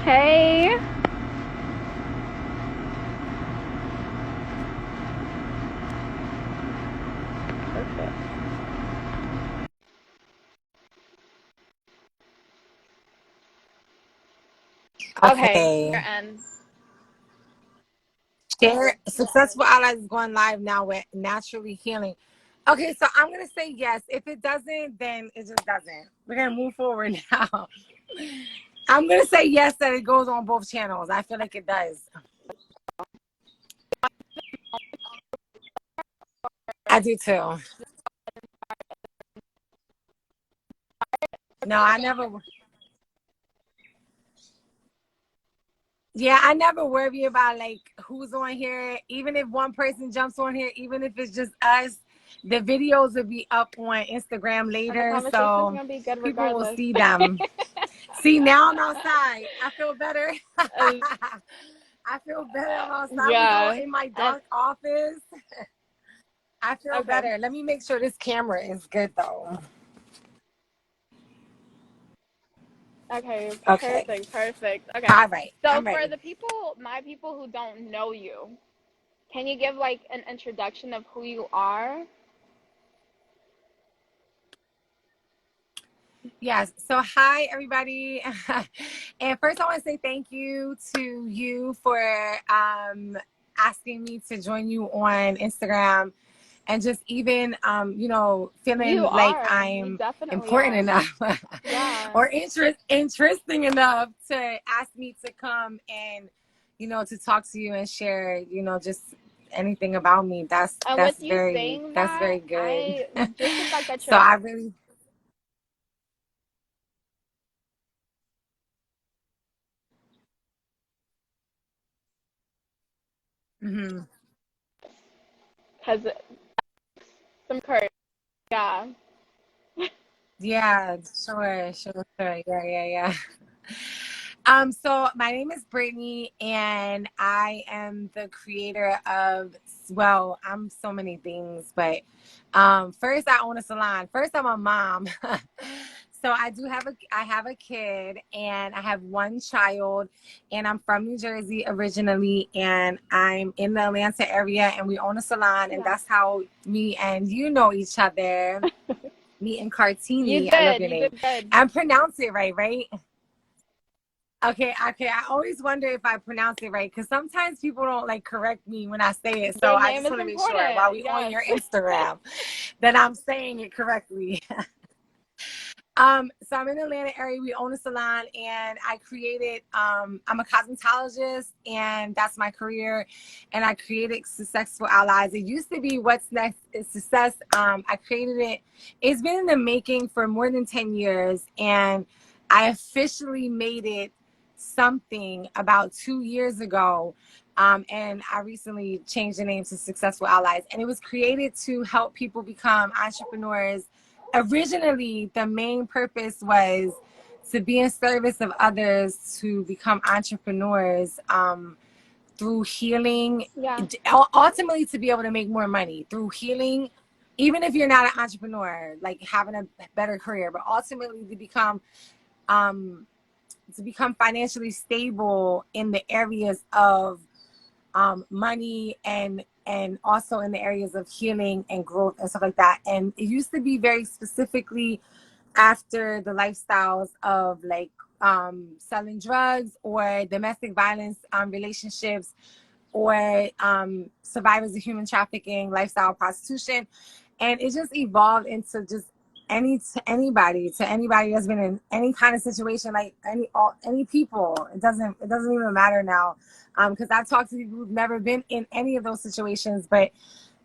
Hey. Perfect. Okay. Okay. And Share Successful Allies is going live now with Naturally Healing. Okay, so I'm gonna say yes. If it doesn't, then it just doesn't. We're gonna move forward now. I'm gonna say yes that it goes on both channels. I feel like it does. I do too. No, I never. Yeah, I never worry about like who's on here. Even if one person jumps on here, even if it's just us, the videos will be up on Instagram the later, conversation is so gonna be good people will regardless. see them. See, now I'm outside. I feel better. I feel better. I'm outside. I was all Yeah. in my And dark office. I feel okay. better. Let me make sure this camera is good though. Okay. Okay. Perfect. Okay. All right. So I'm for ready. the people, my people who don't know you, can you give like an introduction of who you are? Yes. So, hi, everybody. And first, I want to say thank you to you for asking me to join you on Instagram and just even, You feeling like are. You I'm definitely important are. enough Yeah. or interesting enough to ask me to come and, to talk to you and share, just anything about me. That's And with that's you very saying that's that, very good. I just the fact that So you're I really. Mhm. has some courage. Yeah. Yeah, sure. Yeah. So my name is Brittany, and I am the creator of, well, I'm so many things, but first I own a salon. First, I'm a mom. So I have a kid, and I have one child, and I'm from New Jersey originally, and I'm in the Atlanta area, and we own a salon, and Yeah. that's how me and you know each other. Me and You Cartini. I love did. your You name. did good. I pronounce it right? Okay. I always wonder if I pronounce it right because sometimes people don't like correct me when I say it. So Your I name just is want to make sure while important. we on Yes. your Instagram that I'm saying it correctly. So I'm in the Atlanta area. We own a salon, and I created. I'm a cosmetologist, and that's my career. And I created Successful Allies. It used to be What's Next is Success. I created it. It's been in the making for more than 10 years, and I officially made it something about 2 years ago. And I recently changed the name to Successful Allies, and it was created to help people become entrepreneurs. Originally, the main purpose was to be in service of others to become entrepreneurs, through healing, Yeah. ultimately to be able to make more money through healing, even if you're not an entrepreneur, like having a better career, but ultimately um, to become financially stable in the areas of money, and also in the areas of healing and growth and stuff like that. And it used to be very specifically after the lifestyles of like selling drugs or domestic violence relationships, or survivors of human trafficking, lifestyle prostitution. And it just evolved into just anybody that's been in any kind of situation, like any people. It doesn't even matter now, because I've talked to people who've never been in any of those situations, but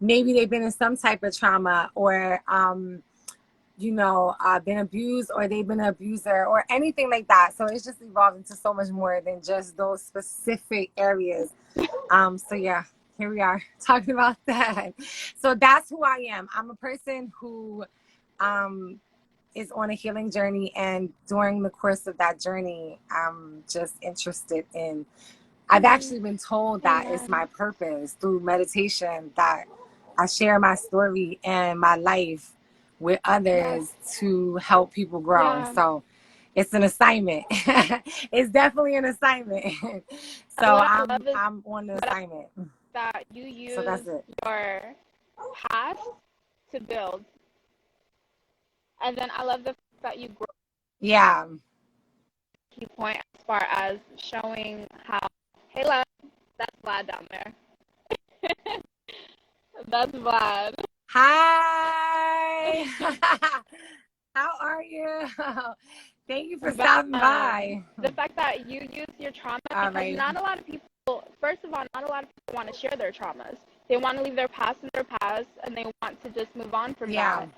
maybe they've been in some type of trauma, or been abused, or they've been an abuser, or anything like that. So it's just evolved into so much more than just those specific areas. So yeah, here we are talking about that. So that's who I am. I'm a person who is on a healing journey, and during the course of that journey, I'm just interested in I've actually been told that it's my Amen. purpose through meditation that I share my story and my life with Yes. others to help people grow. Yeah. So it's an assignment. It's definitely an assignment. And So what I love is I'm on the assignment. that you So that's use it. your past to build. And then I love the fact that you grow Yeah. key point as far as showing how, hey, love, that's Vlad down there. That's Vlad. Hi. How are you? Thank you for stopping But by. the fact that you use your trauma, All because right. not a lot of people, first of all, not a lot of people want to share their traumas. They want to leave their past in their past and they want to just move on from Yeah. that.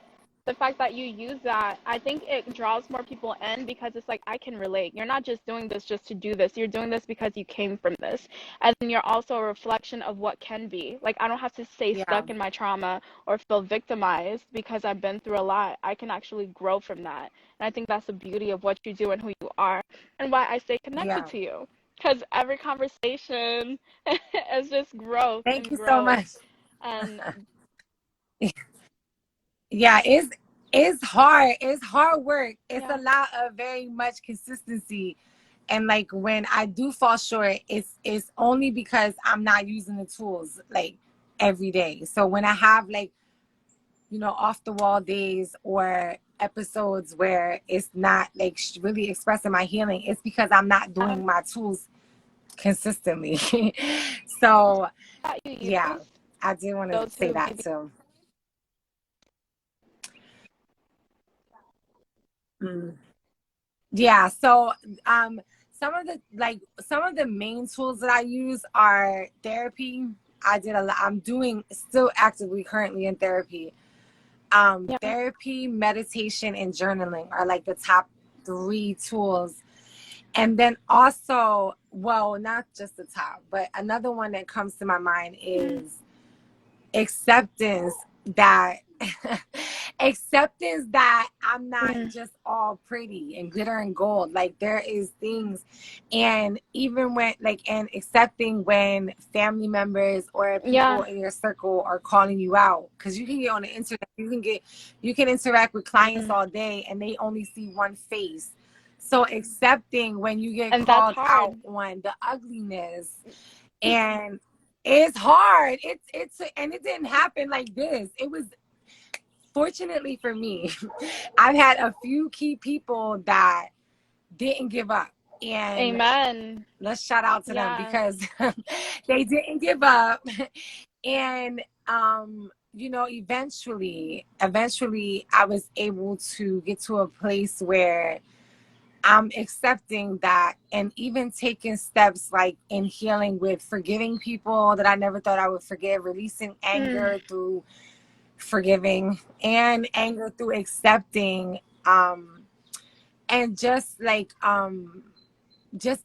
The fact that you use that, I think it draws more people in because it's like, I can relate. You're not just doing this just to do this. You're doing this because you came from this. And then you're also a reflection of what can be. Like, I don't have to stay Yeah. stuck in my trauma or feel victimized because I've been through a lot. I can actually grow from that. And I think that's the beauty of what you do and who you are and why I stay connected Yeah. to you. Because every conversation is just growth Thank and you so growth. much. And Yeah, it's hard. It's hard work. It's a yeah, lot of very much consistency. And like when I do fall short, it's only because I'm not using the tools like every day. So when I have like, off the wall days or episodes where it's not like really expressing my healing, it's because I'm not doing my tools consistently. So that you yeah, use, I do want to those say who that maybe too. Mm. Yeah, so um some of the main tools that I use are therapy. I did a lot. I'm doing still actively currently in therapy. yeah. Therapy, meditation, and journaling are like the top three tools. And then also, well, not just the top, but another one that comes to my mind Mm, is acceptance that acceptance that I'm not mm, just all pretty and glitter and gold. Like there is things, and even when and accepting when family members or people yeah. in your circle are calling you out, because you can get on the internet, you can interact with clients Mm. all day and they only see one face. So accepting when you get And that's called out hard. on the ugliness, and it's hard. It's and it didn't happen like this. It was fortunately for me. I've had a few key people that didn't give up, and Amen. let's shout out to them Yeah. because they didn't give up. And eventually I was able to get to a place where I'm accepting that, and even taking steps like in healing with forgiving people that I never thought I would forgive, releasing Mm, anger through forgiving and anger through accepting, and just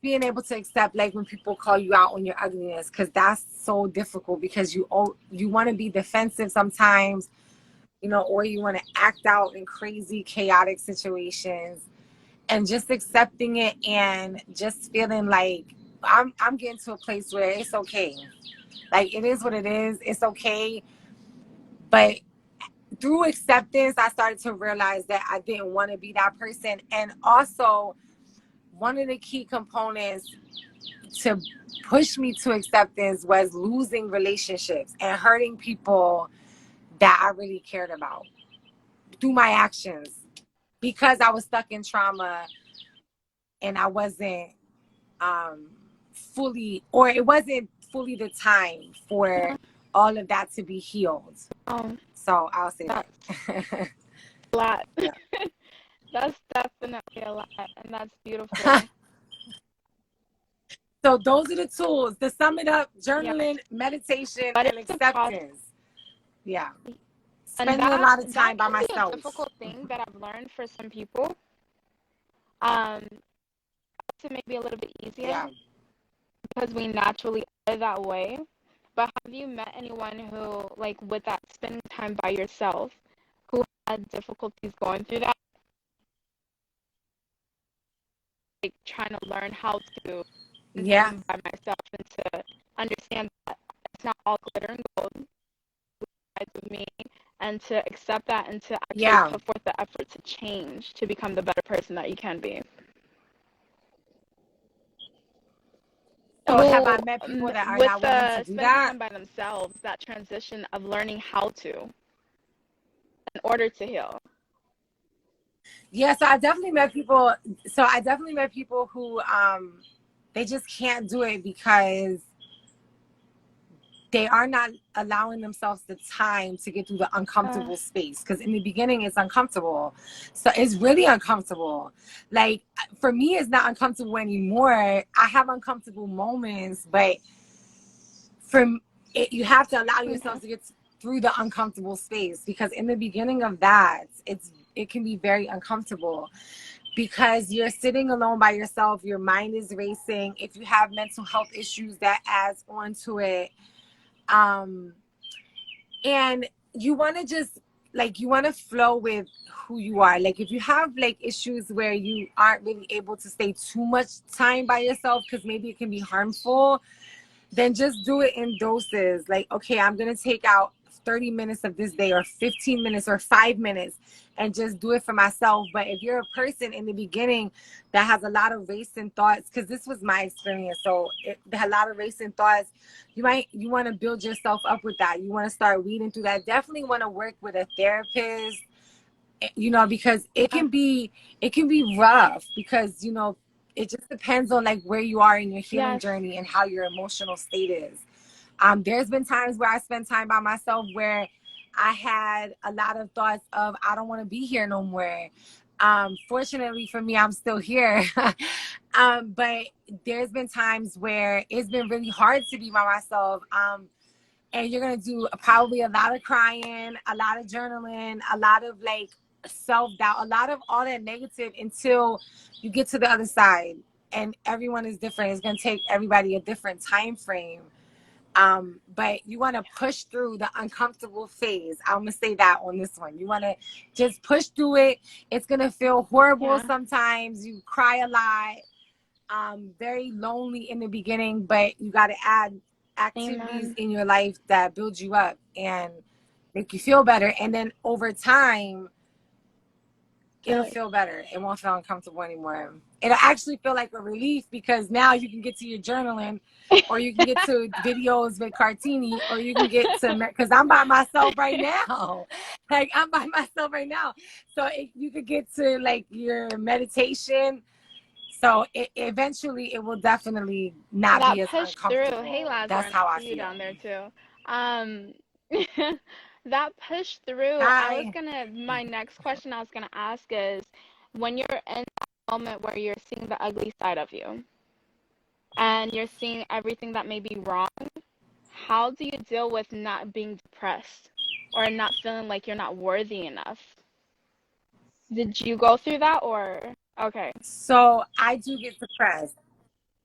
being able to accept like when people call you out on your ugliness, because that's so difficult because you want to be defensive sometimes, or you want to act out in crazy chaotic situations, and just accepting it and just feeling like I'm getting to a place where it's okay. Like it is what it is. It's okay. But through acceptance, I started to realize that I didn't want to be that person. And also, one of the key components to push me to acceptance was losing relationships and hurting people that I really cared about through my actions, because I was stuck in trauma and I wasn't um, fully, or it wasn't fully the time for all of that to be healed. um, So I'll say that's that. a lot. Yeah. That's definitely a lot, and that's beautiful. So those are the tools. To sum it up: Yeah. journaling, meditation, But and it's a process, acceptance. Yeah. and Spending a that lot of that time by can be a myself. difficult thing that I've learned for some people. Um, to maybe a little bit easier Yeah. because we naturally are that way. But have you met anyone who, like, with that spending time by yourself, who had difficulties going through that, like trying to learn how to? Yeah. by myself, and to understand that it's not all glitter and gold sides of me, and to accept that and to actually Yeah. put forth the effort to change to become the better person that you can be. So have I Well, met people that are with not willing to the do spending that? time by themselves, that transition of learning how to in order to heal. Yeah, so I definitely met people. So I definitely met people who they just can't do it because they are not allowing themselves the time to get through the uncomfortable space. Because in the beginning, it's uncomfortable. So it's really uncomfortable. Like for me, it's not uncomfortable anymore. I have uncomfortable moments, but from it, you have to allow yourself to get through the uncomfortable space, because in the beginning of that, it can be very uncomfortable because you're sitting alone by yourself. Your mind is racing. If you have mental health issues, that adds on to it. And you want to just you want to flow with who you are. Like if you have like issues where you aren't really able to stay too much time by yourself because maybe it can be harmful, then just do it in doses. Like, okay, I'm going to take out 30 minutes of this day or 15 minutes or 5 minutes and just do it for myself. But if you're a person in the beginning that has a lot of racing thoughts, because this was my experience, so a lot of racing thoughts, you want to build yourself up with that. You want to start weeding through that. Definitely want to work with a therapist, because it can be rough, because it just depends on like where you are in your healing Yes. journey and how your emotional state is. There's been times where I spent time by myself where I had a lot of thoughts of I don't want to be here no more. Fortunately for me, I'm still here. But there's been times where it's been really hard to be by myself. And you're gonna do probably a lot of crying, a lot of journaling, a lot of like self-doubt, a lot of all that negative until you get to the other side. And everyone is different. It's gonna take everybody a different time frame. But you want to push through the uncomfortable phase. I'm gonna say that on this one. You want to just push through it. It's gonna feel horrible sometimes. You cry a lot. Very lonely in the beginning, but you got to add activities in your life that build you up and make you feel better. And then over time, it'll feel better. It won't feel uncomfortable anymore. It'll actually feel like a relief, because now you can get to your journaling, or you can get to videos with Cartini, or you can get to, because I'm by myself right now. Like I'm by myself right now. So you could get to like your meditation. So eventually it will definitely not That be as push through. Hey, uncomfortable. Lazar, That's and I how I see you feel. down there too. Um, that push through. Hi. My next question I was gonna ask is, when you're in that moment where you're seeing the ugly side of you and you're seeing everything that may be wrong, how do you deal with not being depressed or not feeling like you're not worthy enough? Did you go through that, or okay? So I do get depressed.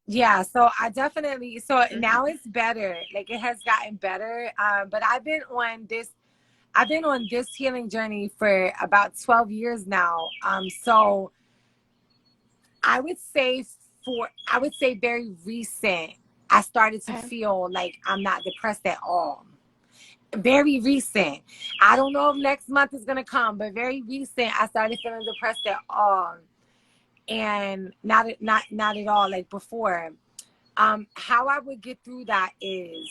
Yeah, so I definitely, so now it's better. Like it has gotten better. But I've been on this healing journey for about 12 years now. So I would say very recent, I started to feel like I'm not depressed at all. Very recent. I don't know if next month is gonna come, but very recent, I started feeling depressed at all. And not at all like before. How I would get through that is,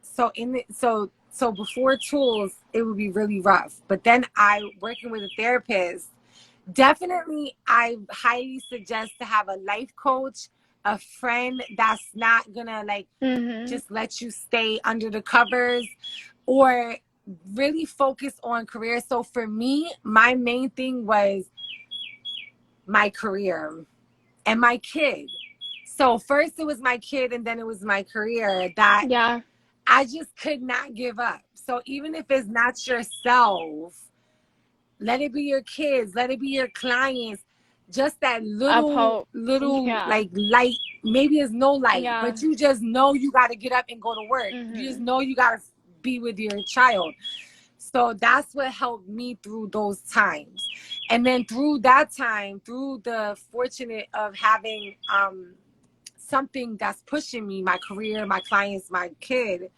so before tools, it would be really rough. But then working with a therapist, definitely I highly suggest to have a life coach, a friend that's not gonna just let you stay under the covers, or really focus on career. So for me, my main thing was my career and my kid. So first it was my kid, and then it was my career that I just could not give up. So even if it's not yourself, let it be your kids, let it be your clients, just that little like light. Maybe it's no light, but you just know you got to get up and go to work. You just know you got to be with your child. So that's what helped me through those times. And then through that time, through the fortunate of having something that's pushing me, my career, my clients, my kid,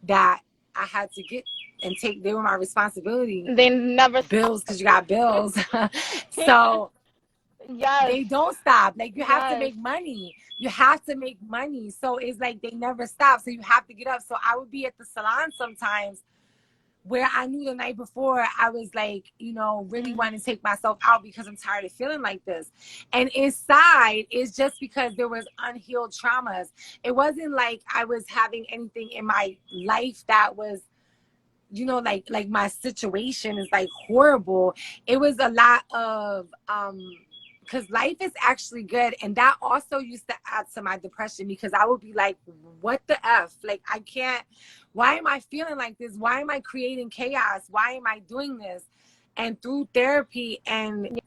that I had to get and take. They were my responsibility. They never stop. Bills, because you got bills. So Yes. they don't stop. Like, you have to Yes. make money. You have to make money. So it's like they never stop. So you have to get up. So I would be at the salon sometimes where I knew the night before I was like, you know, really wanting to take myself out because I'm tired of feeling like this. And inside, it's just because there was unhealed traumas. It wasn't like I was having anything in my life that was, you know, like my situation is like horrible. It was a lot of because life is actually good, and that also used to add to my depression, because I would be like, what the F, like, I can't, why am I feeling like this? Why am I creating chaos? Why am I doing this? And through therapy and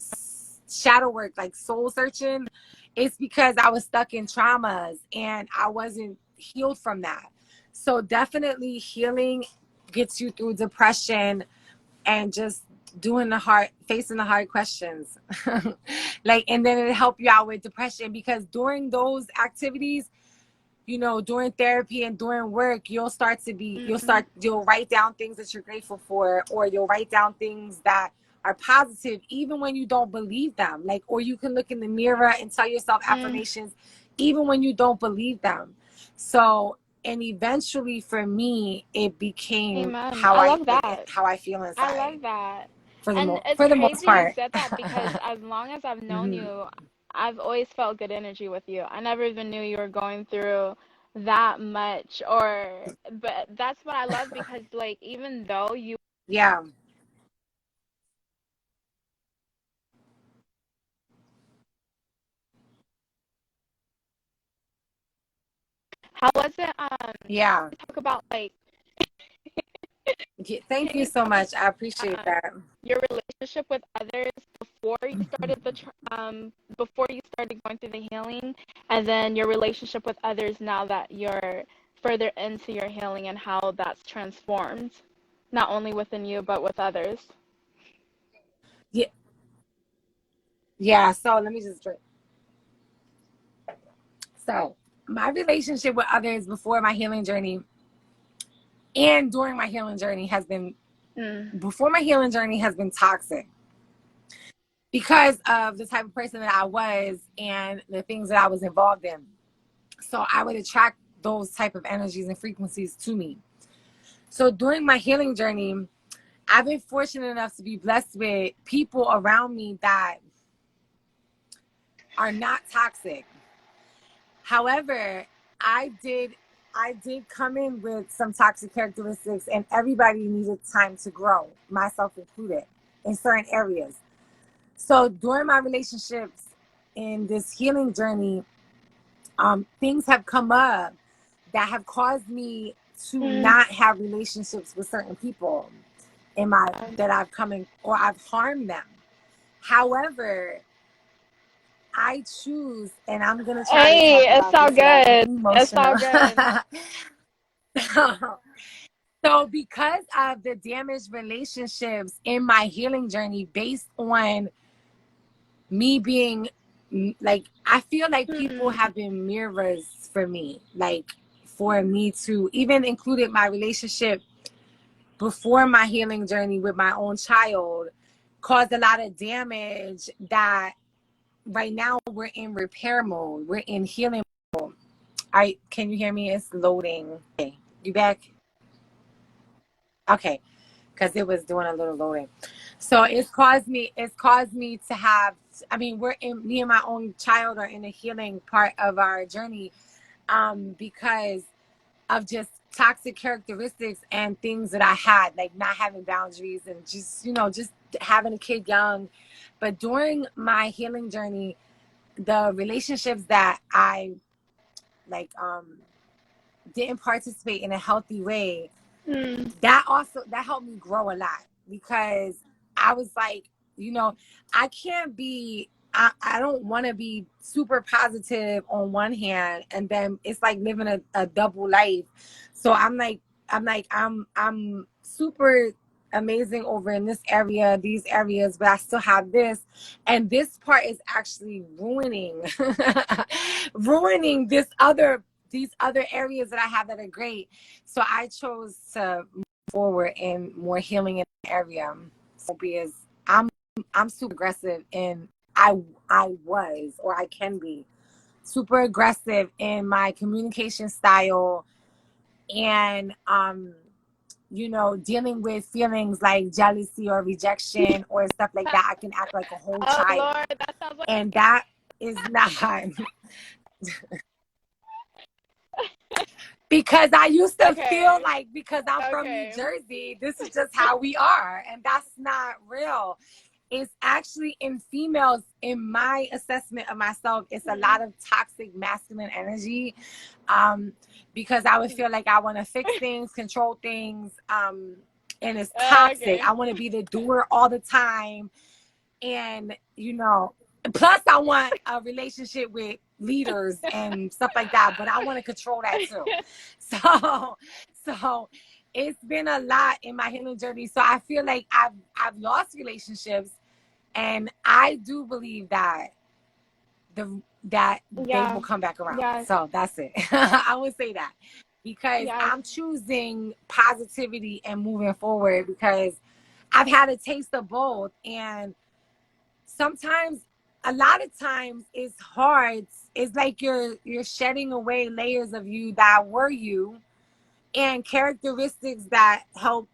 shadow work, like soul searching, it's because I was stuck in traumas and I wasn't healed from that. So definitely healing gets you through depression, and just facing the hard questions. Like, and then it'll help you out with depression, because during those activities, you know, during therapy and during work, you'll write down things that you're grateful for, or you'll write down things that are positive, even when you don't believe them. Like, or you can look in the mirror and tell yourself affirmations, even when you don't believe them. So, and eventually for me, it became Amen. how I love that. how I feel I inside, love that. for And it's the most crazy you part. said that, because as long as I've known Hmm. you, I've always felt good energy with you. I never even knew you were going through that much, but that's what I love, because like even though you, Yeah. how was it Yeah. talk about like Thank you so much. I appreciate that. your relationship with others before you started before you started going through the healing, and then your relationship with others now that you're further into your healing, and how that's transformed, not only within you but with others. Yeah. Yeah. So let me just drink. So my relationship with others before my healing journey and during my healing journey before my healing journey has been toxic, because of the type of person that I was and the things that I was involved in. So I would attract those type of energies and frequencies to me. So during my healing journey, I've been fortunate enough to be blessed with people around me that are not toxic. However, I did come in with some toxic characteristics, and everybody needed time to grow, myself included, in certain areas. So during my relationships in this healing journey, things have come up that have caused me to Mm. not have relationships with certain people that I've come in, or I've harmed them. However, I choose, and I'm gonna try to talk Hey, it's about all this without good. getting It's all emotional. good. So because of the damaged relationships in my healing journey, based on me being like, I feel like people Mm. have been mirrors for me, like, for me to even included my relationship before my healing journey with my own child, caused a lot of damage that right now we're in repair mode. We're in healing mode. Can you hear me? It's loading. Okay. You back? Okay. Because it was doing a little loading. So it's caused me to have, I mean, me and my own child are in the healing part of our journey, because of just toxic characteristics and things that I had, like not having boundaries and just, just having a kid young. But during my healing journey, the relationships that I like didn't participate in a healthy way, Mm. that helped me grow a lot, because I was like, I can't be, I don't want to be super positive on one hand, and then it's like living a double life. So I'm super amazing over in this area, these areas, but I still have this. And this part is actually ruining, ruining these other areas that I have that are great. So I chose to move forward in more healing in the area. So because I'm super aggressive, and I was, or I can be super aggressive in my communication style, and you know, dealing with feelings like jealousy or rejection or stuff like that. I can act like a whole Oh child, Lord, that sounds like and that is not because I used to feel okay. like, because I'm from New Okay. Jersey, this is just how we are, and that's not real. It's actually, in females, in my assessment of myself, it's a lot of toxic masculine energy, because I would feel like I want to fix things, control things, and it's toxic. Okay. I want to be the doer all the time, and you know, plus I want a relationship with leaders and stuff like that, but I want to control that too. So it's been a lot in my healing journey. So I feel like I've lost relationships, and I do believe that they Yeah. will come back around. Yes. So that's it. I would say that, because Yes. I'm choosing positivity and moving forward, because I've had a taste of both, and sometimes, a lot of times, it's hard. It's like you're shedding away layers of you that were you, and characteristics that help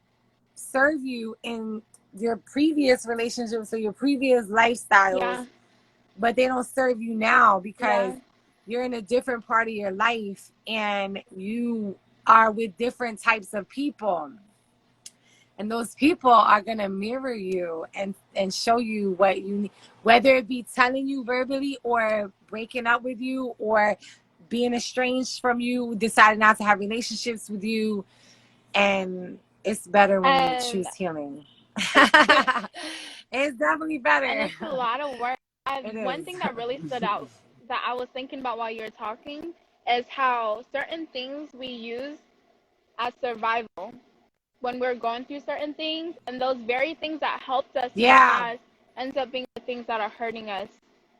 serve you in your previous relationships or your previous lifestyles, Yeah. but they don't serve you now because Yeah. you're in a different part of your life, and you are with different types of people. And those people are going to mirror you and show you what you need, whether it be telling you verbally, or breaking up with you, or being estranged from you, deciding not to have relationships with you. And it's better when you And choose healing. yeah, It's definitely and better. it's a lot of work. It One is. thing that really stood out that I was thinking about while you were talking is how certain things we use as survival when we're going through certain things, and those very things that helped us in the Yeah. past ends up being the things that are hurting us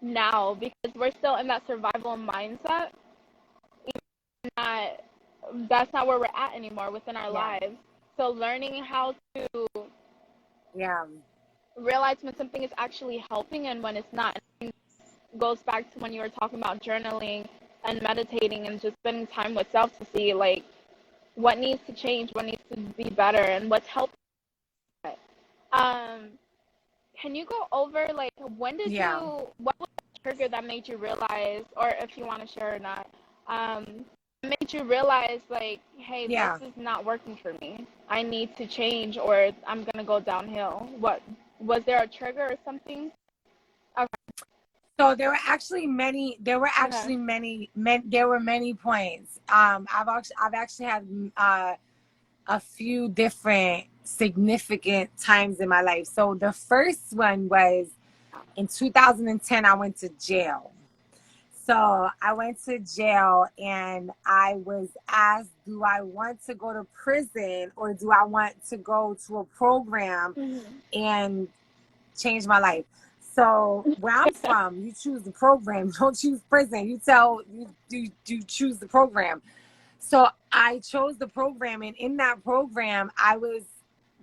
now because we're still in that survival mindset. Not, that's not where we're at anymore within our Yeah. lives. So learning how to Yeah. realize when something is actually helping and when it's not. And goes back to when you were talking about journaling and meditating and just spending time with self to see like what needs to change, what needs to be better, and what's helping. Um, can you go over like Yeah. what was the trigger that made you realize, or if you want to share or not, made you realize like, hey, this Yeah. is not working for me. I need to change, or I'm gonna go downhill. What was there a trigger or something? Okay. So there were actually many. Okay. There were many points. I've actually had a few different significant times in my life. So the first one was in 2010. I went to jail. So I went to jail, and I was asked, do I want to go to prison, or do I want to go to a program Mm-hmm. and change my life? So where I'm from, you choose the program, don't choose prison. You choose the program. So I chose the program, and in that program, I was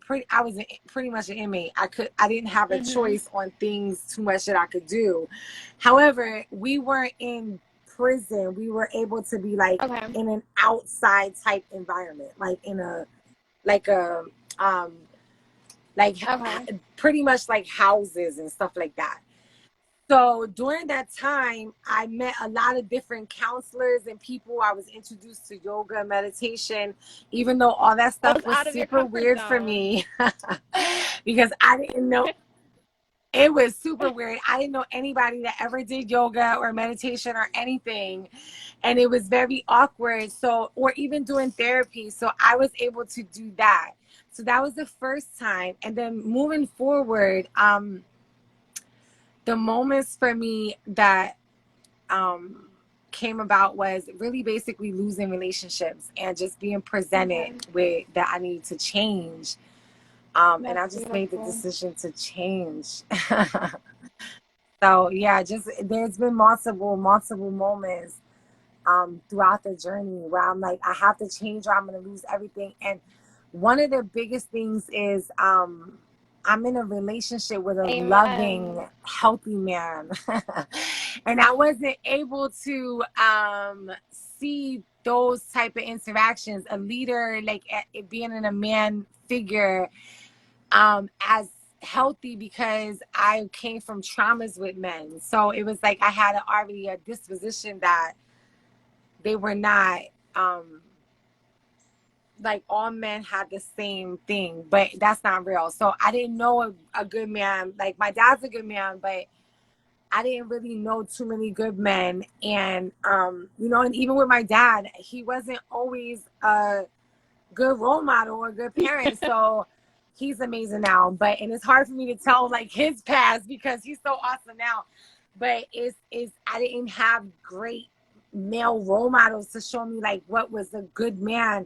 pretty much an inmate. I didn't have a Mm-hmm. choice on things too much that I could do. However, we weren't in prison. We were able to be like Okay. in an outside type environment, like in a like a um like Okay. pretty much like houses and stuff like that. So during that time, I met a lot of different counselors and people. I was introduced to yoga and meditation, even though all that It stuff was was out of your super comfort weird for zone. me because I didn't know. It was super weird. I didn't know anybody that ever did yoga or meditation or anything. And it was very awkward. So, or even doing therapy. So I was able to do that. So that was the first time. And then moving forward, the moments for me that came about was really basically losing relationships and just being presented Okay. with that I need to change. And I That's just made the beautiful. decision to change. So yeah, just there's been multiple moments throughout the journey where I'm like, I have to change or I'm gonna lose everything. And one of the biggest things is I'm in a relationship with a Amen. loving, healthy man. And I wasn't able to see those type of interactions, a leader, like it being in a man figure, as healthy, because I came from traumas with men. So it was like I had already a disposition that they were not like all men had the same thing, but that's not real. So I didn't know a good man. Like my dad's a good man, but I didn't really know too many good men. And you know, and even with my dad, he wasn't always a good role model or good parent. So he's amazing now. But and it's hard for me to tell like his past because he's so awesome now. But it's I didn't have great male role models to show me like what was a good man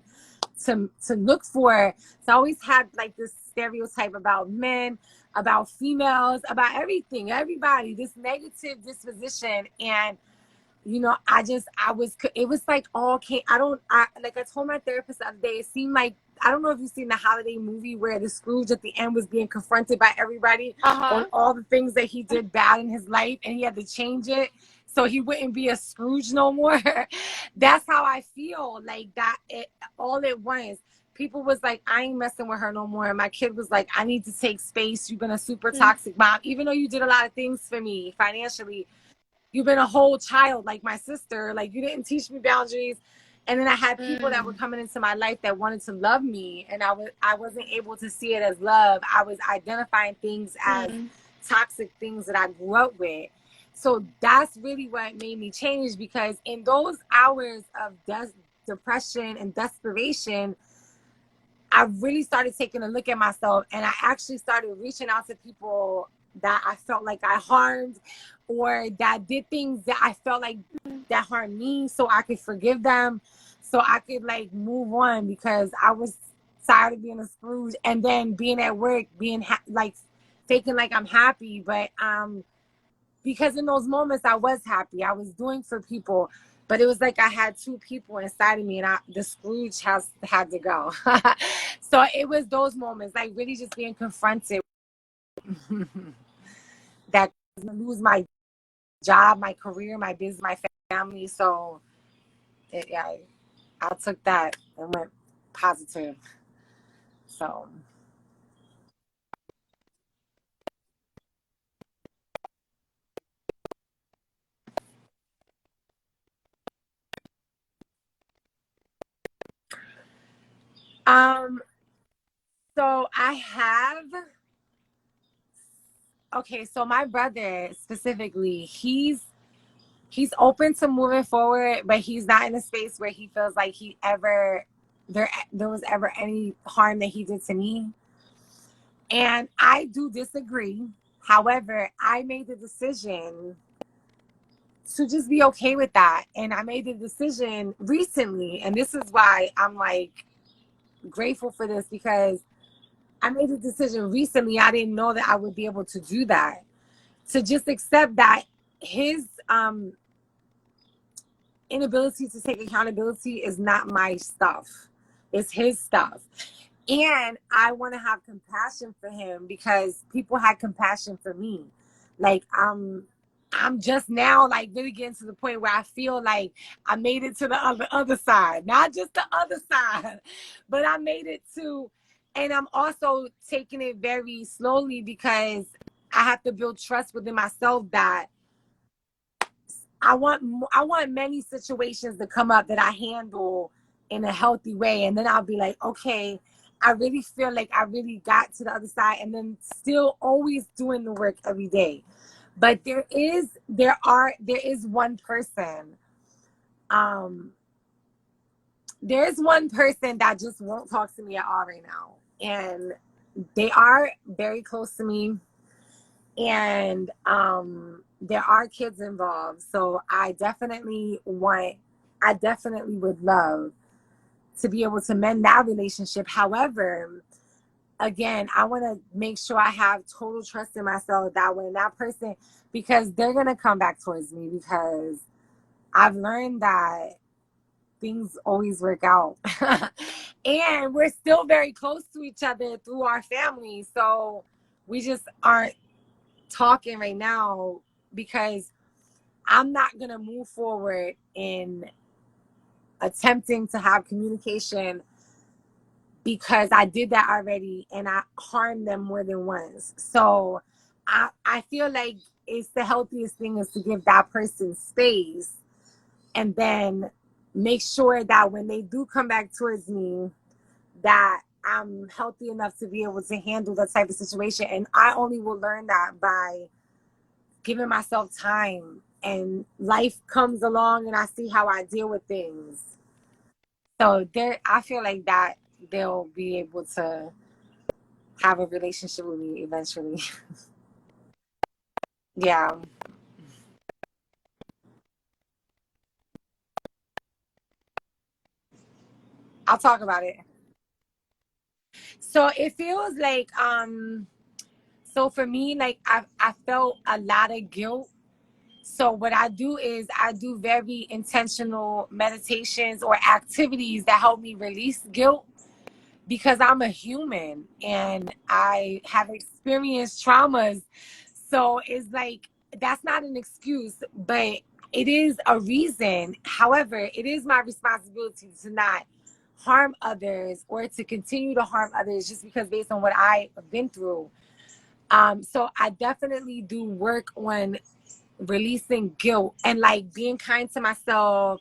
to look for. So I always had like this stereotype about men, about females, about everything, everybody, this negative disposition. And you know, it was like all came, like I told my therapist the other day, it seemed like, I don't know if you've seen the holiday movie where the Scrooge at the end was being confronted by everybody on Uh-huh. all the things that he did bad in his life, and he had to change it so he wouldn't be a Scrooge no more. That's how I feel, like that all at once. People was like, I ain't messing with her no more. And my kid was like, I need to take space. You've been a super toxic mom. Even though you did a lot of things for me financially, you've been a whole child like my sister. Like you didn't teach me boundaries. And then I had people that were Mm. coming into my life that wanted to love me, and I wasn't able to see it as love. I was identifying things as Mm. toxic things that I grew up with. So that's really what made me change, because in those hours of depression and desperation, I really started taking a look at myself, and I actually started reaching out to people that I felt like I harmed or that did things that I felt like that harmed me, so I could forgive them, so I could like move on, because I was tired of being a Scrooge and then being at work, being like faking like I'm happy. But because in those moments I was happy, I was doing for people, but it was like I had two people inside of me, and the Scrooge had to go. So it was those moments, like really just being confronted that I was gonna lose my job, my career, my business, my family. So I took that and went positive. So um so I have okay, so my brother specifically, he's open to moving forward, but he's not in a space where he feels like there was ever any harm that he did to me. And I do disagree. However, I made the decision to just be okay with that. And I made the decision recently, and this is why I'm like grateful for this, because I made the decision recently. I didn't know that I would be able to do that. To just accept that his inability to take accountability is not my stuff. It's his stuff. And I want to have compassion for him because people had compassion for me. Like I'm just now like really getting to the point where I feel like I made it to the other side. Not just the other side, but I made it to, and I'm also taking it very slowly because I have to build trust within myself that I want many situations to come up that I handle in a healthy way, and then I'll be like, okay, I really feel like I really got to the other side, and then still always doing the work every day. But there is one person, um, there is one person that just won't talk to me at all right now, and they are very close to me, and there are kids involved, so I definitely would love to be able to mend that relationship. However, again, I want to make sure I have total trust in myself that when that person, because they're going to come back towards me, because I've learned that things always work out. And we're still very close to each other through our family. So we just aren't talking right now because I'm not going to move forward in attempting to have communication because I did that already and I harmed them more than once. So I feel like it's the healthiest thing is to give that person space and then make sure that when they do come back towards me, that I'm healthy enough to be able to handle that type of situation. And I only will learn that by giving myself time, and life comes along and I see how I deal with things. So there, I feel like that they'll be able to have a relationship with me eventually. Yeah. I'll talk about it. So it feels like so for me, like I felt a lot of guilt. So what I do is I do very intentional meditations or activities that help me release guilt because I'm a human and I have experienced traumas. So it's like that's not an excuse, but it is a reason. However, it is my responsibility to not harm others or to continue to harm others just because based on what I've been through. So I definitely do work on releasing guilt and like being kind to myself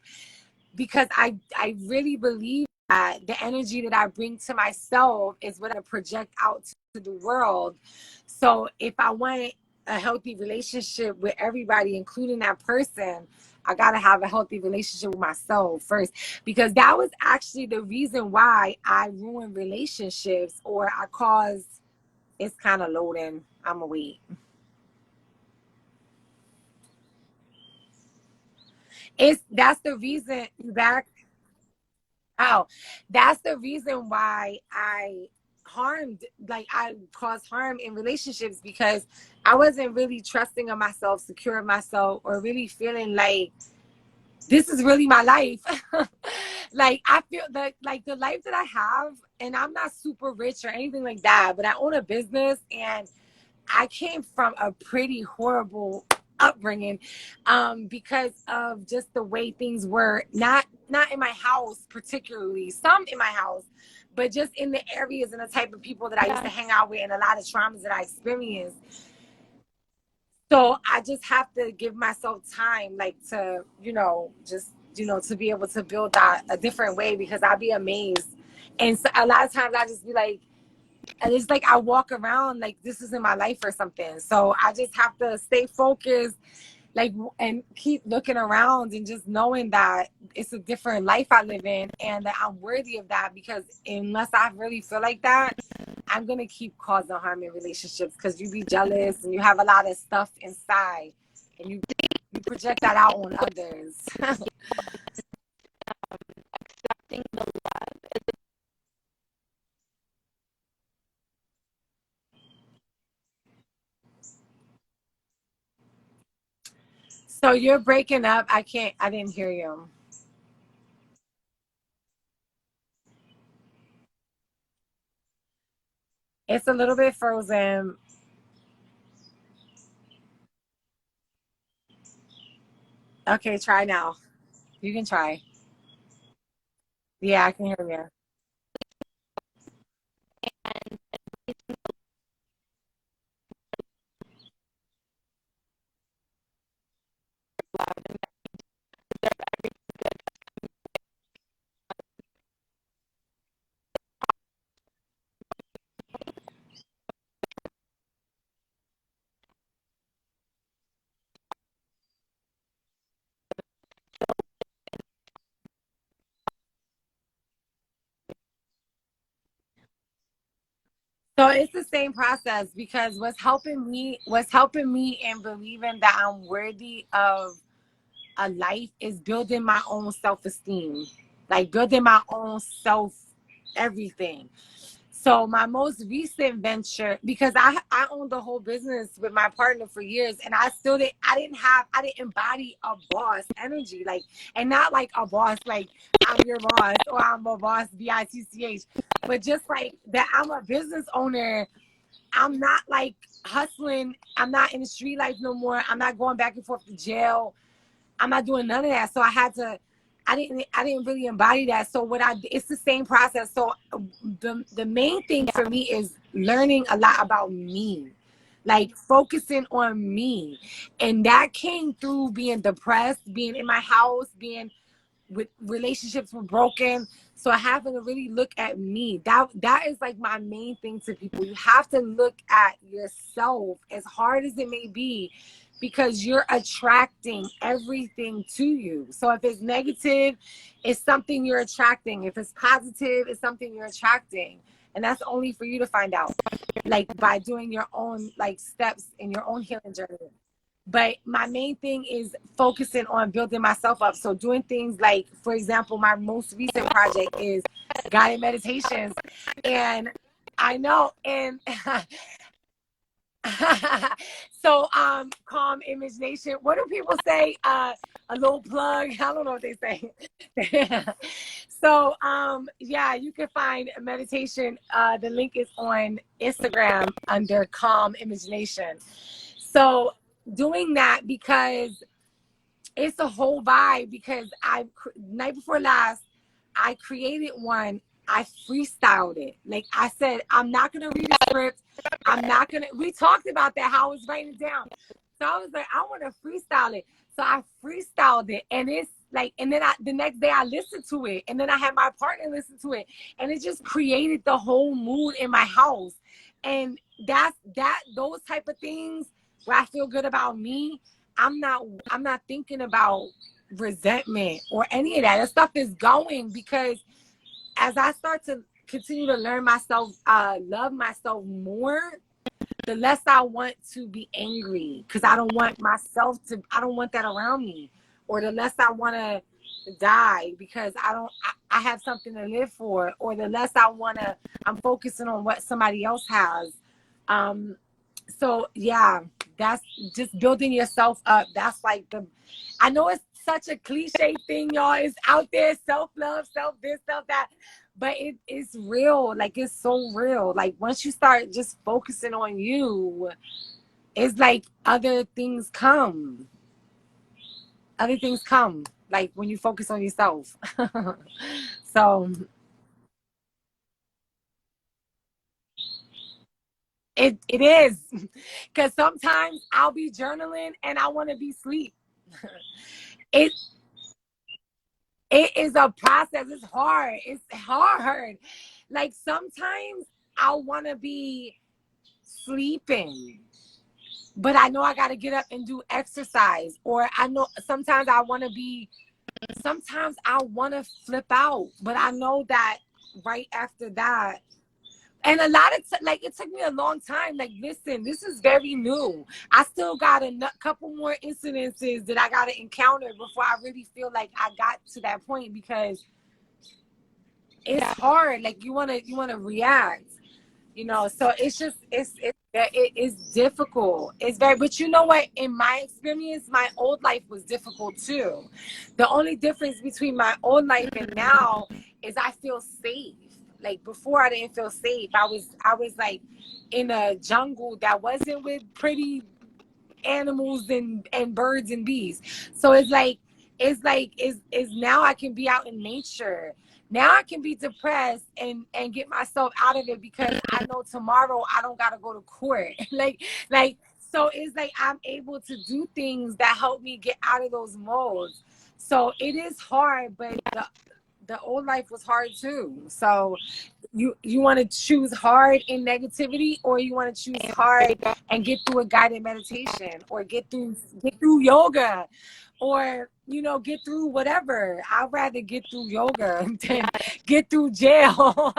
because I really believe that the energy that I bring to myself is what I project out to the world. So if I want a healthy relationship with everybody, including that person, I gotta have a healthy relationship with myself first, because that was actually the reason why I ruined relationships or I caused. It's kind of loading. I'm gonna wait. It's that's the reason back. Oh, that's the reason why I harmed, like I caused harm in relationships because I wasn't really trusting of myself, secure of myself, or really feeling like this is really my life. Like I feel that like the life that I have, and I'm not super rich or anything like that, but I own a business and I came from a pretty horrible upbringing because of just the way things were. Not in my house particularly, some in my house, but just in the areas and the type of people that I used to Yeah. hang out with and a lot of traumas that I experienced. So I just have to give myself time, like to, just, to be able to build that a different way because I'd be amazed. And so a lot of times I just be like, and it's like I walk around like this isn't my life or something. So I just have to stay focused, like, and keep looking around and just knowing that it's a different life I live in and that I'm worthy of that. Because unless I really feel like that, I'm gonna keep causing harm in relationships because you be jealous and you have a lot of stuff inside and you project that out on others. Accepting the love. So you're breaking up. I didn't hear you. It's a little bit frozen. Okay, try now. You can try. Yeah, I can hear you. And love and deserve every good. So it's the same process because what's helping me in believing that I'm worthy of a life is building my own self-esteem, like building my own self everything. So my most recent venture, because I owned the whole business with my partner for years, and I didn't embody a boss energy, like, and not like a boss, like I'm your boss or I'm a boss, BITCH, but just like that I'm a business owner. I'm not like hustling. I'm not in the street life no more. I'm not going back and forth to jail. I'm not doing none of that. So I didn't really embody that. So it's the same process. So the main thing for me is learning a lot about me, like focusing on me. And that came through being depressed, being in my house, being with relationships were broken. So having to really look at me, that is like my main thing to people. You have to look at yourself, as hard as it may be, because you're attracting everything to you. So if it's negative, it's something you're attracting. If it's positive, it's something you're attracting. And that's only for you to find out, like by doing your own like steps in your own healing journey. But my main thing is focusing on building myself up. So doing things like, for example, my most recent project is guided meditations. And I know, and so calm image nation. What do people say? A little plug. I don't know what they say. So yeah, you can find meditation. The link is on Instagram under calm image nation. So doing that, because it's a whole vibe, because night before last I created one. I freestyled it. Like I said, I'm not gonna read a script. We talked about that, how I was writing it down. So I was like, I want to freestyle it. So I freestyled it, and it's like, and then the next day I listened to it, and then I had my partner listen to it, and it just created the whole mood in my house. And those type of things where I feel good about me. I'm not thinking about resentment or any of that. That stuff is going, because as I start to continue to learn myself, love myself more, the less I want to be angry, because I don't want that around me. Or the less I want to die because I have something to live for. Or the less I'm focusing on what somebody else has. So yeah, that's just building yourself up. That's like I know it's such a cliche thing, y'all. It's out there, self-love, self this, self that, but it's real. Like, it's so real. Like, once you start just focusing on you, it's like other things come. Like when you focus on yourself. So it is, because sometimes I'll be journaling and I want to be asleep. It It is a process. It's hard. It's hard. Like, sometimes I want to be sleeping, but I know I got to get up and do exercise. Or I know sometimes I want to flip out, but I know that right after that. And a lot of like, it took me a long time. Like, listen, this is very new. I still got a couple more incidences that I got to encounter before I really feel like I got to that point, because it's hard. Like, you want to react, so it's just, it is difficult. It's very, but you know what? In my experience, my old life was difficult too. The only difference between my old life and now is I feel safe. Like, before, I didn't feel safe. I was like in a jungle that wasn't with pretty animals and birds and bees. So it's like now I can be out in nature. Now I can be depressed and get myself out of it, because I know tomorrow I don't gotta go to court. like so it's like I'm able to do things that help me get out of those modes. So it is hard, but the old life was hard too. So you want to choose hard in negativity, or you want to choose hard and get through a guided meditation, or get through yoga, or get through whatever. I'd rather get through yoga than get through jail.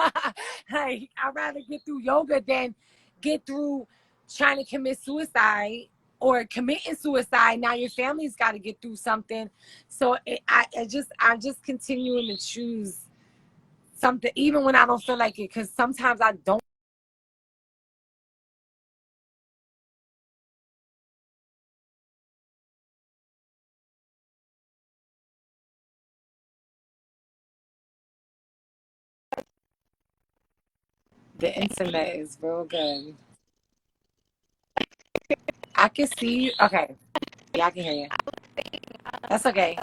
Like, I'd rather get through yoga than get through trying to commit suicide, or committing suicide. Now your family's got to get through something. So I'm just continuing to choose something, even when I don't feel like it, because sometimes I don't. The internet is real good. I can see you. Okay. Yeah, I can hear you. That's okay.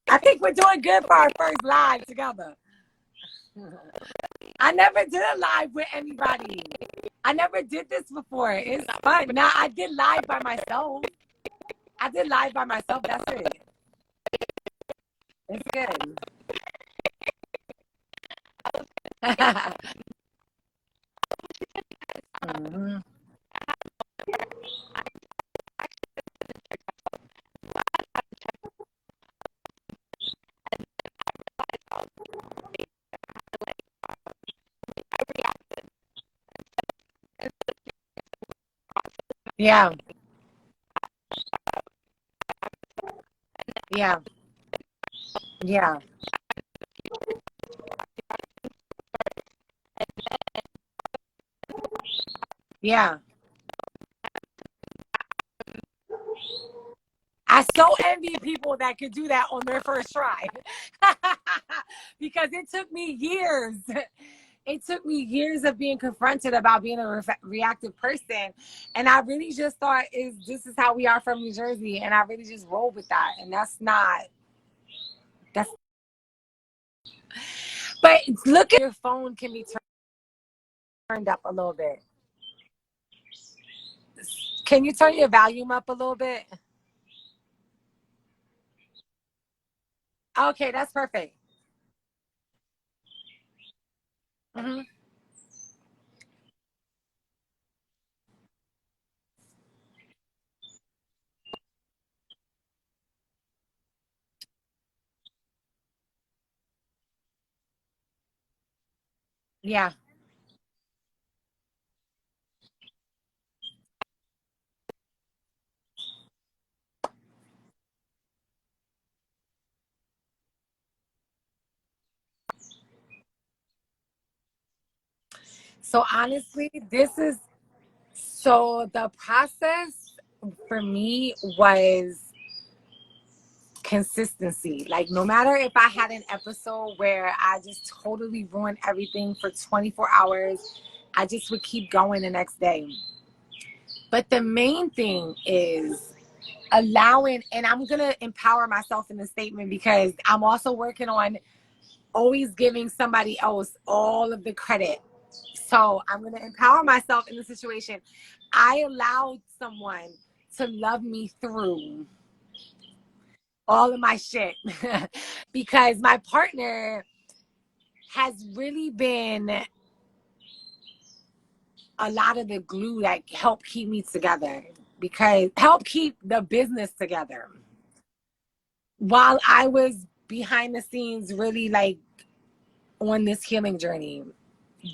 I think we're doing good for our first live together. I never did a live with anybody. I never did this before. It's fun. Now, I did live by myself. I did live by myself. That's it. It's good. Mhm. Yeah. Yeah. Yeah. Yeah. I so envy people that could do that on their first try. Because it took me years. It took me years of being confronted about being a reactive person. And I really just thought this is how we are from New Jersey. And I really just rolled with that. And that's, but look at your phone can be turned up a little bit. Can you turn your volume up a little bit? Okay, that's perfect. Hmm. Yeah. So honestly, so the process for me was consistency. Like, no matter if I had an episode where I just totally ruined everything for 24 hours, I just would keep going the next day. But the main thing is allowing, and I'm going to empower myself in the statement because I'm also working on always giving somebody else all of the credit. So I'm going to empower myself in the situation. I allowed someone to love me through all of my shit because my partner has really been a lot of the glue that helped keep me together, because help keep the business together while I was behind the scenes really like on this healing journey,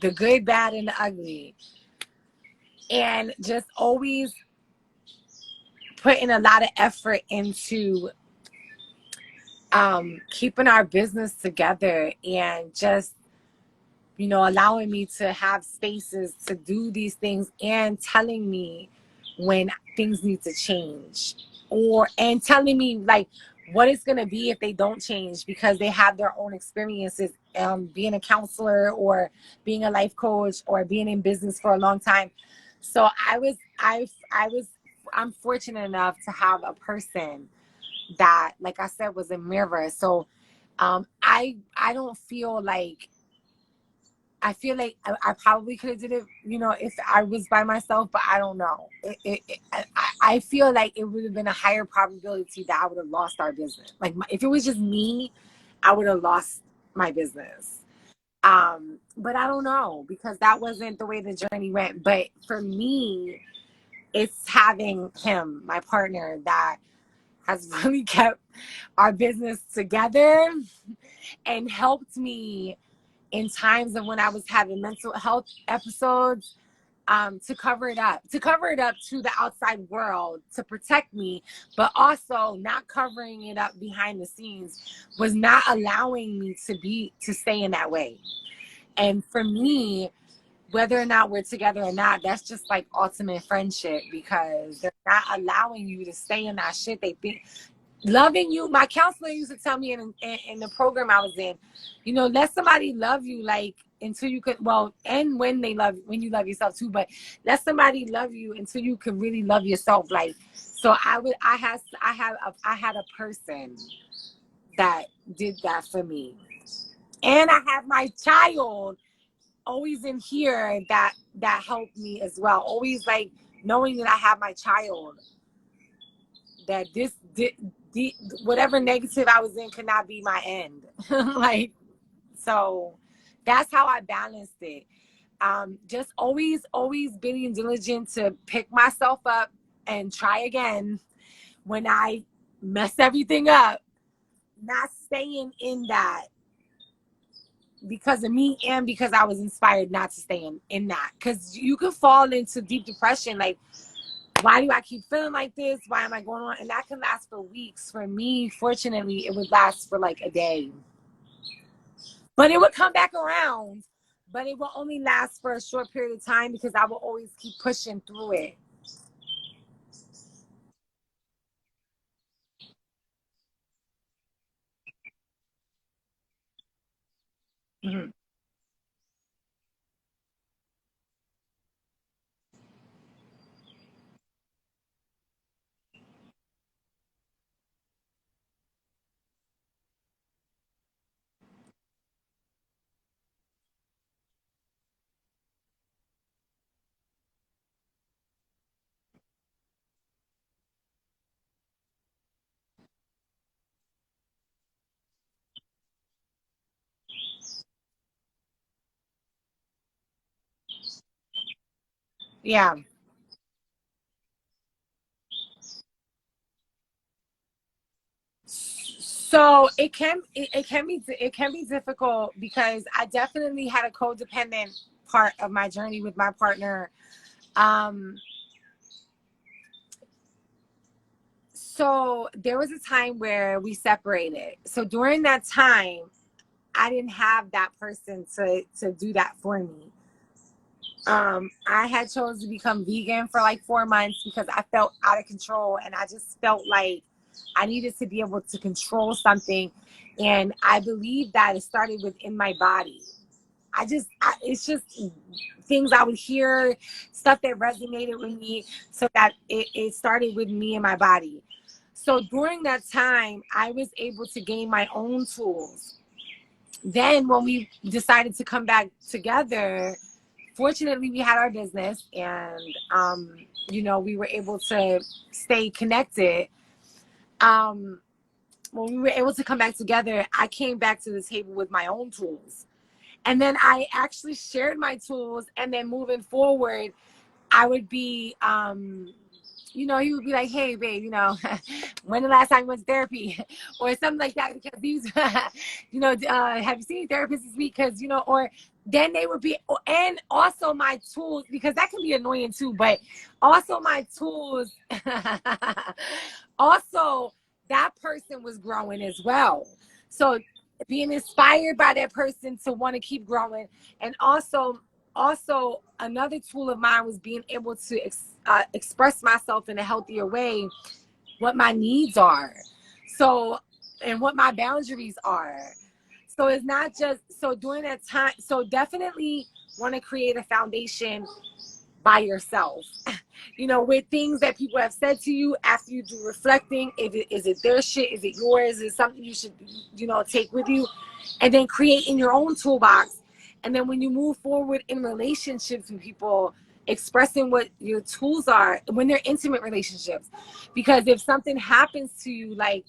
the good, bad, and the ugly, and just always putting a lot of effort into keeping our business together, and just allowing me to have spaces to do these things, and telling me when things need to change, and telling me like what it's going to be if they don't change, because they have their own experiences, being a counselor or being a life coach or being in business for a long time. So I'm fortunate enough to have a person that, like I said, was a mirror. So I don't feel like, I feel like I probably could have did it, if I was by myself, but I don't know. I feel like it would have been a higher probability that I would have lost our business. Like, if it was just me, I would have lost my business. But I don't know, because that wasn't the way the journey went. But for me, it's having him, my partner, that has really kept our business together and helped me in times of when I was having mental health episodes. to cover it up to the outside world to protect me, but also not covering it up behind the scenes was not allowing me to stay in that way. And for me, whether or not we're together or not, that's just like ultimate friendship, because they're not allowing you to stay in that shit. They think loving you. My counselor used to tell me in the program I was in, you know, let somebody love you like until you could, well, and when you love yourself too, but let somebody love you until you can really love yourself. Like, so I had a person that did that for me. And I have my child always in here that helped me as well. Always like knowing that I have my child, that whatever negative I was in could not be my end. Like, so that's how I balanced it. Just always being diligent to pick myself up and try again when I mess everything up, not staying in that because of me and because I was inspired not to stay in that. Because you can fall into deep depression. Like, why do I keep feeling like this? Why am I going on? And that can last for weeks. For me, fortunately, it would last for like a day. But it would come back around. But it will only last for a short period of time because I will always keep pushing through it. Mm-hmm. Yeah. So it can be difficult because I definitely had a codependent part of my journey with my partner. Um, so there was a time where we separated. So during that time, I didn't have that person to do that for me. I had chosen to become vegan for like 4 months because I felt out of control, and I just felt like I needed to be able to control something. And I believe that it started within my body. It's just things I would hear, stuff that resonated with me, so that it started with me and my body. So during that time, I was able to gain my own tools. Then when we decided to come back together, fortunately we had our business, and you know, we were able to stay connected. um when we were able to come back together, I came back to the table with my own tools, and then I actually shared my tools. And then moving forward, I would be you know, he would be like, hey babe, you know, when the last time you went to therapy or something like that, because these you know, have you seen therapists this week? Because, you know, or then they would be, and also my tools, because that can be annoying too, but also my tools also, that person was growing as well. So being inspired by that person to want to keep growing. And also another tool of mine was being able to express myself in a healthier way, what my needs are, so, and what my boundaries are. So it's not just, so during that time, so definitely want to create a foundation by yourself, you know, with things that people have said to you after you do reflecting. Is it their shit? Is it yours? Is it something you should, you know, take with you? And then creating your own toolbox. And then when you move forward in relationships with people, expressing what your tools are when they're intimate relationships. Because if something happens to you, like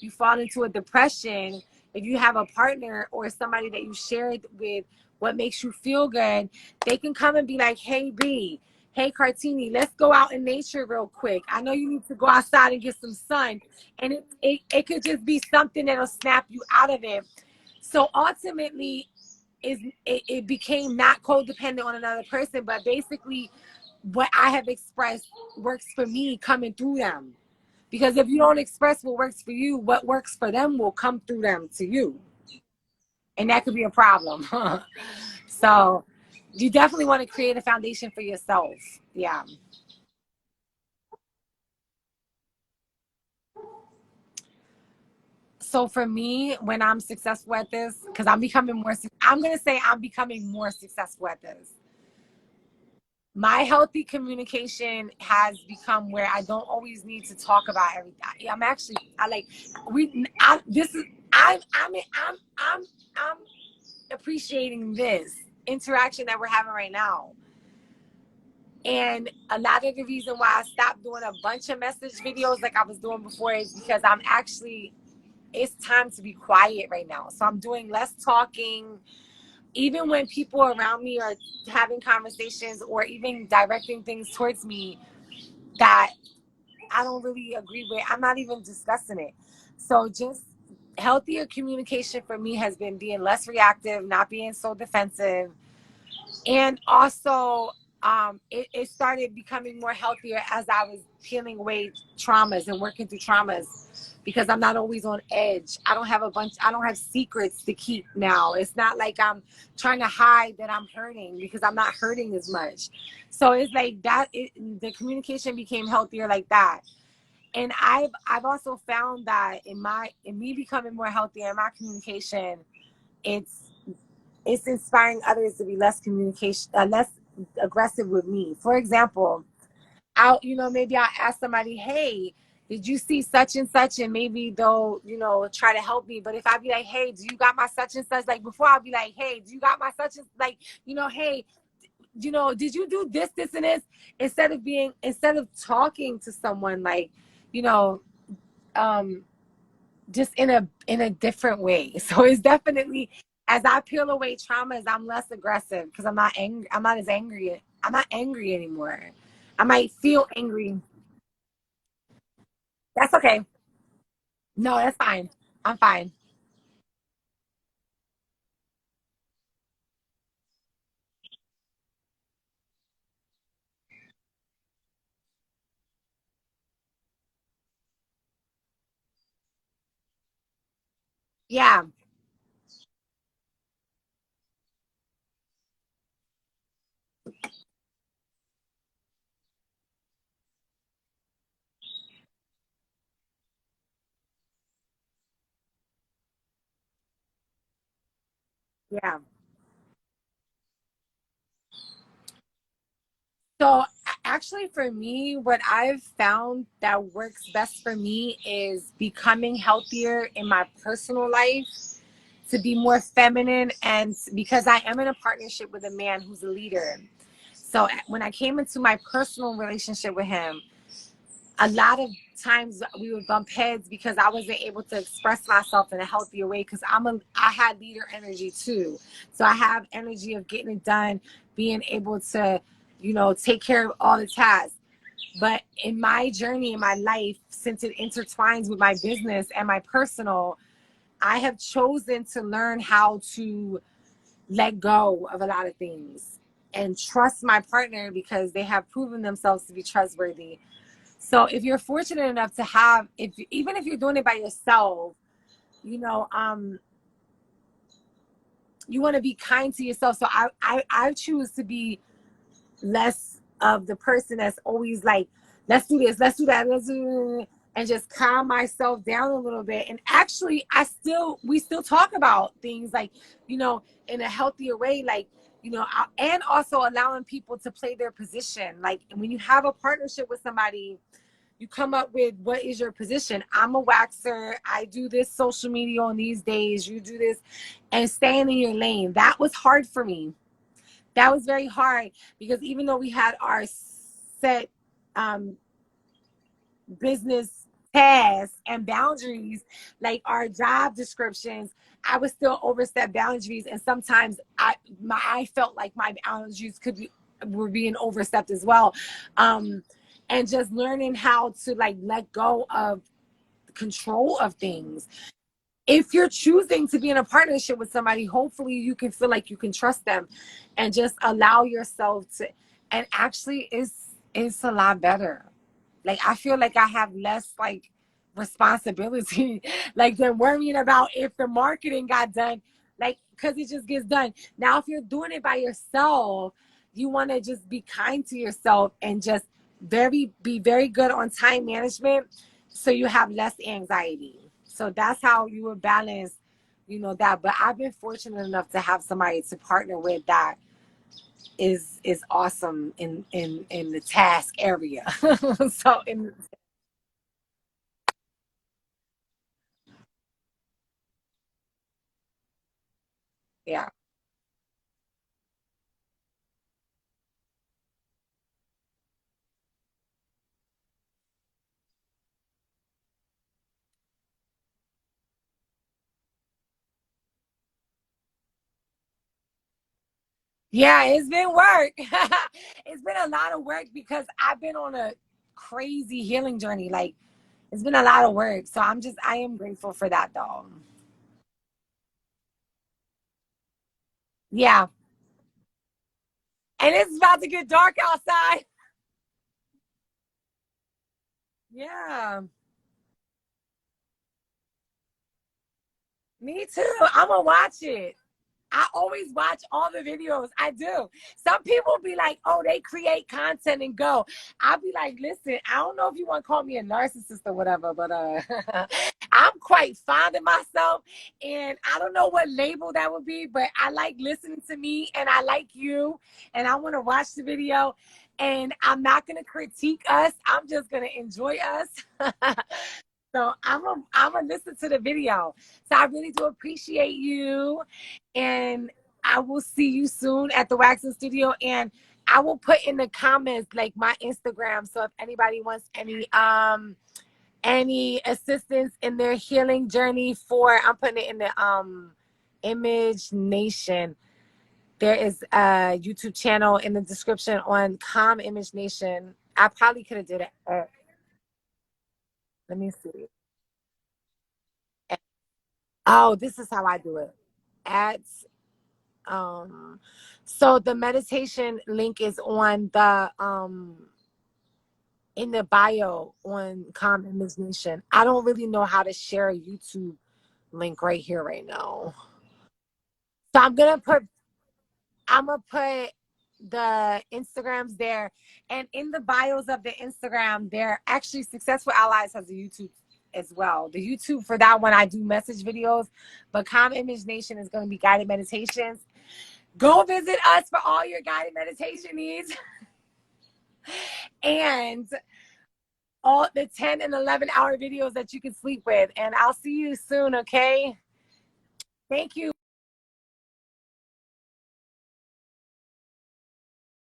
you fall into a depression, if you have a partner or somebody that you shared with what makes you feel good, they can come and be like, hey B, hey Cartini, let's go out in nature real quick. I know you need to go outside and get some sun. And it could just be something that'll snap you out of it. So ultimately, it became not codependent on another person, but basically what I have expressed works for me coming through them. Because if you don't express what works for you, what works for them will come through them to you. And that could be a problem. So you definitely want to create a foundation for yourself. Yeah. So for me, when I'm successful at this, because I'm going to say I'm becoming more successful at this. My healthy communication has become where I don't always need to talk about everything. I'm actually, I like, this is, I'm appreciating this interaction that we're having right now. And a lot of the reason why I stopped doing a bunch of message videos like I was doing before is because it's time to be quiet right now. So I'm doing less talking. Even when people around me are having conversations or even directing things towards me that I don't really agree with, I'm not even discussing it. So just healthier communication for me has been being less reactive, not being so defensive. And also, it started becoming more healthier as I was peeling away traumas and working through traumas, because I'm not always on edge. I don't have secrets to keep now. It's not like I'm trying to hide that I'm hurting, because I'm not hurting as much. So it's like that, the communication became healthier like that. And I've also found that in me becoming more healthier in my communication, it's it's inspiring others to be less aggressive with me. For example, maybe I'll ask somebody, hey, did you see such and such? And maybe they'll, try to help me. But if I be like, hey, do you got my such and such? Like before, I'll be like, hey, do you got my such and, like, hey, did you do this and this? Instead of talking to someone, like, you know, um, just in a different way. So it's definitely, as I peel away traumas, I'm less aggressive because I'm not angry. I'm not as angry. I'm not angry anymore. I might feel angry. That's okay. No, that's fine. I'm fine. Yeah, yeah. So actually, for me, what I've found that works best for me is becoming healthier in my personal life, to be more feminine, and because I am in a partnership with a man who's a leader. So when I came into my personal relationship with him, a lot of times we would bump heads because I wasn't able to express myself in a healthier way, because I had leader energy too. So I have energy of getting it done, being able to, take care of all the tasks. But in my journey in my life, since it intertwines with my business and my personal, I have chosen to learn how to let go of a lot of things and trust my partner, because they have proven themselves to be trustworthy. So if you're fortunate enough to have, even if you're doing it by yourself, you know, um, you want to be kind to yourself. So I choose to be less of the person that's always like, let's do this, let's do that, and just calm myself down a little bit. And actually, we still talk about things like, in a healthier way, like, and also allowing people to play their position. Like when you have a partnership with somebody, you come up with, what is your position? I'm a waxer. I do this social media on these days. You do this, and staying in your lane. That was hard for me. That was very hard, because even though we had our set um, business tasks and boundaries, like our job descriptions, I would still overstep boundaries. And sometimes I felt like my boundaries were being overstepped as well. And just learning how to like let go of control of things. if you're choosing to be in a partnership with somebody, hopefully you can feel like you can trust them and just allow yourself to, and actually it's a lot better. Like I feel like I have less like responsibility, like than worrying about if the marketing got done, like because it just gets done. Now, if you're doing it by yourself, you want to just be kind to yourself and just be very good on time management, so you have less anxiety. So that's how you would balance, that. But I've been fortunate enough to have somebody to partner with that is awesome in the task area. So yeah. Yeah, it's been work. It's been a lot of work because I've been on a crazy healing journey. Like it's been a lot of work. So I am grateful for that though. Yeah. And it's about to get dark outside. Yeah. Me too. I'm gonna watch it. I always watch all the videos. I do. Some people be like, oh, they create content and go. I'll be like, listen, I don't know if you want to call me a narcissist or whatever, but I'm quite fond of myself. And I don't know what label that would be, but I like listening to me and I like you. And I want to watch the video. And I'm not going to critique us. I'm just going to enjoy us. So I'm gonna listen to the video. So I really do appreciate you, and I will see you soon at the waxing studio. And I will put in the comments like my Instagram. So if anybody wants any assistance in their healing journey, I'm putting it in the Image Nation. There is a YouTube channel in the description on Calm Image Nation. I probably could have did it. Let me see. Oh, this is how I do it. At um so the meditation link is on the in the bio on Calm Imagination. I don't really know how to share a YouTube link right here right now. So I'm gonna put the Instagrams there, and in the bios of the Instagram, they're actually Successful Allies has a YouTube as well. The YouTube for that one, I do message videos, but Calm Image Nation is going to be guided meditations. Go visit us for all your guided meditation needs and all the 10 and 11 hour videos that you can sleep with. And I'll see you soon, okay? Thank you.